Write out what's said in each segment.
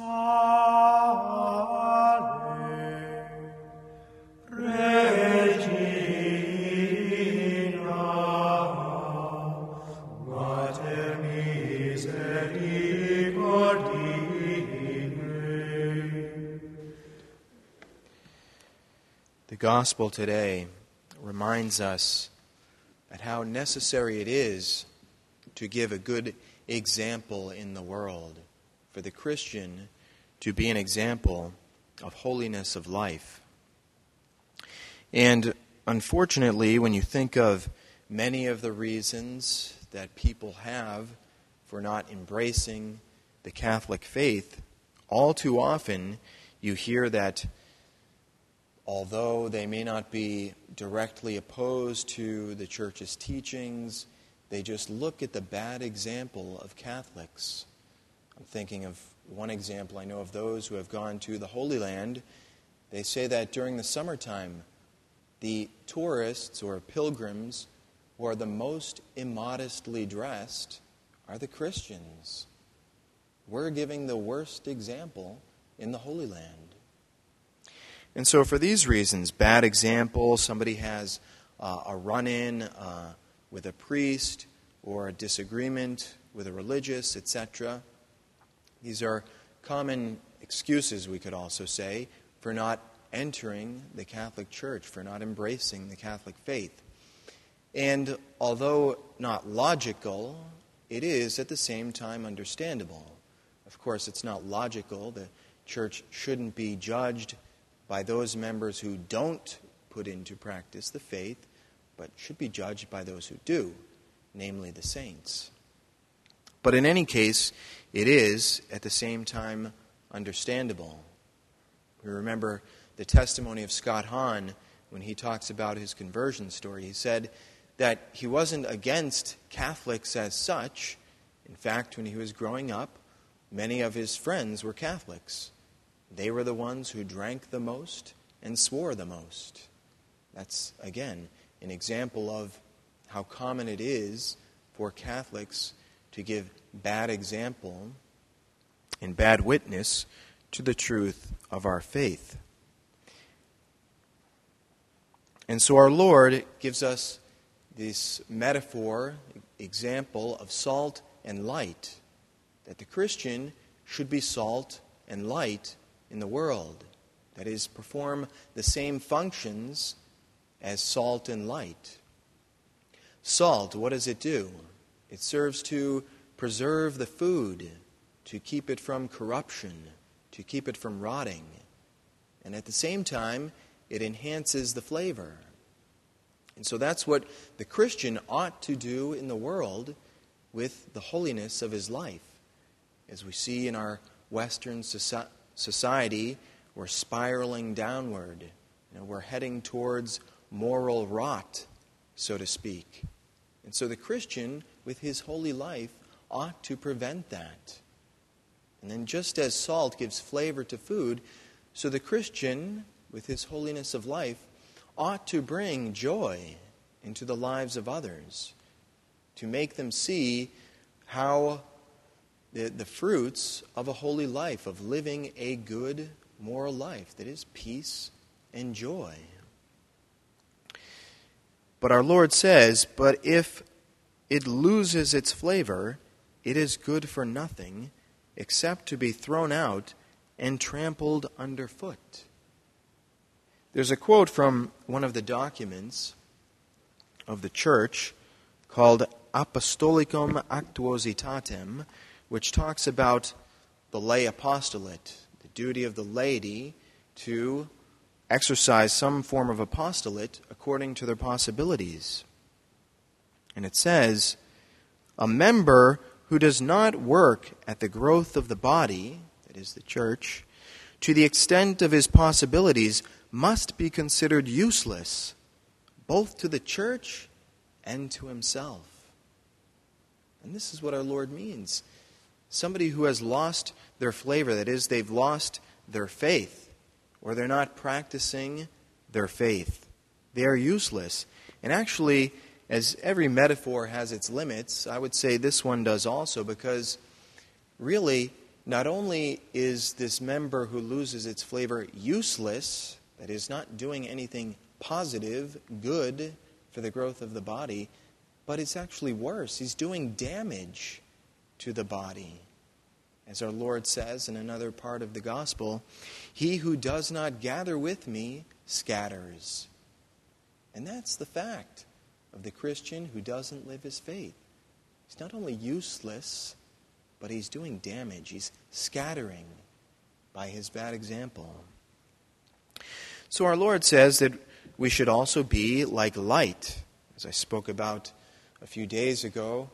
The Gospel today reminds us that how necessary it is to give a good example in the world, for the Christian to be an example of holiness of life. And unfortunately, when you think of many of the reasons that people have for not embracing the Catholic faith, all too often you hear that although they may not be directly opposed to the Church's teachings, they just look at the bad example of Catholics. I'm thinking of one example. I know of those who have gone to the Holy Land. They say that during the summertime, the tourists or pilgrims who are the most immodestly dressed are the Christians. We're giving the worst example in the Holy Land. And so for these reasons, bad example, somebody has a run-in with a priest or a disagreement with a religious, etc. These are common excuses, we could also say, for not entering the Catholic Church, for not embracing the Catholic faith. And although not logical, it is at the same time understandable. Of course, it's not logical. The Church shouldn't be judged by those members who don't put into practice the faith, but should be judged by those who do, namely the saints. But in any case, it is at the same time understandable. We remember the testimony of Scott Hahn when he talks about his conversion story. He said that he wasn't against Catholics as such. In fact, when he was growing up, many of his friends were Catholics. They were the ones who drank the most and swore the most. That's, again, an example of how common it is for Catholics to give bad example and bad witness to the truth of our faith. And so our Lord gives us this metaphor, example of salt and light, that the Christian should be salt and light in the world. That is, perform the same functions as salt and light. Salt, what does it do? It serves to preserve the food, to keep it from corruption, to keep it from rotting. And at the same time, it enhances the flavor. And so that's what the Christian ought to do in the world with the holiness of his life. As we see in our Western society, we're spiraling downward. We're heading towards moral rot, so to speak. And so the Christian, with his holy life, ought to prevent that. And then just as salt gives flavor to food, so the Christian, with his holiness of life, ought to bring joy into the lives of others, to make them see how the fruits of a holy life, of living a good moral life, that is peace and joy. But our Lord says, but if it loses its flavor, it is good for nothing except to be thrown out and trampled underfoot. There's a quote from one of the documents of the Church called Apostolicum Actuositatem, which talks about the lay apostolate, the duty of the laity to exercise some form of apostolate according to their possibilities. And it says, a member who does not work at the growth of the body, that is the church, to the extent of his possibilities must be considered useless, both to the church and to himself. And this is what our Lord means. Somebody who has lost their flavor, that is, they've lost their faith, or they're not practicing their faith. They are useless. And actually, as every metaphor has its limits, I would say this one does also, because really, not only is this member who loses its flavor useless, that is, not doing anything positive, good for the growth of the body, but it's actually worse. He's doing damage to the body. As our Lord says in another part of the gospel, "He who does not gather with me scatters." And that's the fact of the Christian who doesn't live his faith. He's not only useless, but he's doing damage. He's scattering by his bad example. So our Lord says that we should also be like light, as I spoke about a few days ago,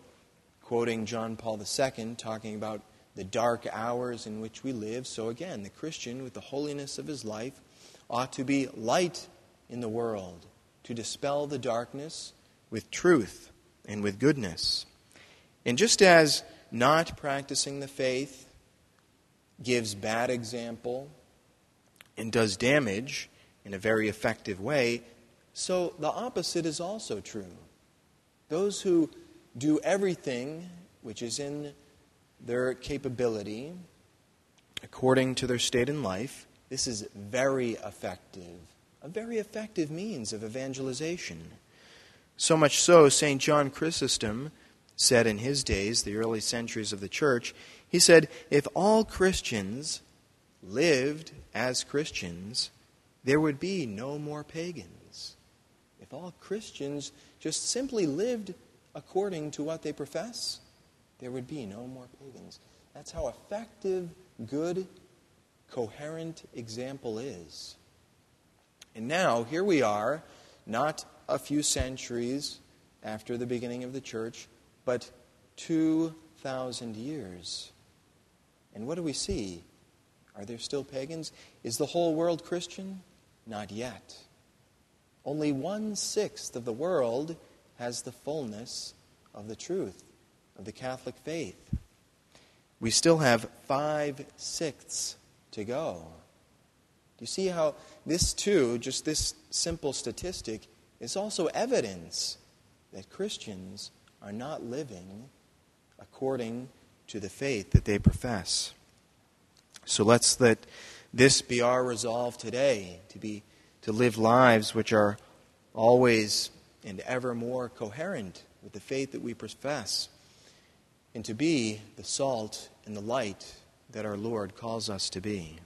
quoting John Paul II, talking about the dark hours in which we live. So again, the Christian, with the holiness of his life, ought to be light in the world, to dispel the darkness with truth and with goodness. And just as not practicing the faith gives bad example and does damage in a very effective way, so the opposite is also true. Those who do everything which is in their capability according to their state in life, this is very effective, a very effective means of evangelization. So much so, St. John Chrysostom said in his days, the early centuries of the church, he said, if all Christians lived as Christians, there would be no more pagans. If all Christians just simply lived according to what they profess, there would be no more pagans. That's how effective, good, coherent example is. And now, here we are, not a few centuries after the beginning of the church, but 2,000 years. And what do we see? Are there still pagans? Is the whole world Christian? Not yet. Only 1/6 of the world has the fullness of the truth of the Catholic faith. We still have 5/6 to go. Do you see how this too, just this simple statistic, is also evidence that Christians are not living according to the faith that they profess? So let's let this be our resolve today, to live lives which are always and ever more coherent with the faith that we profess, and to be the salt and the light that our Lord calls us to be.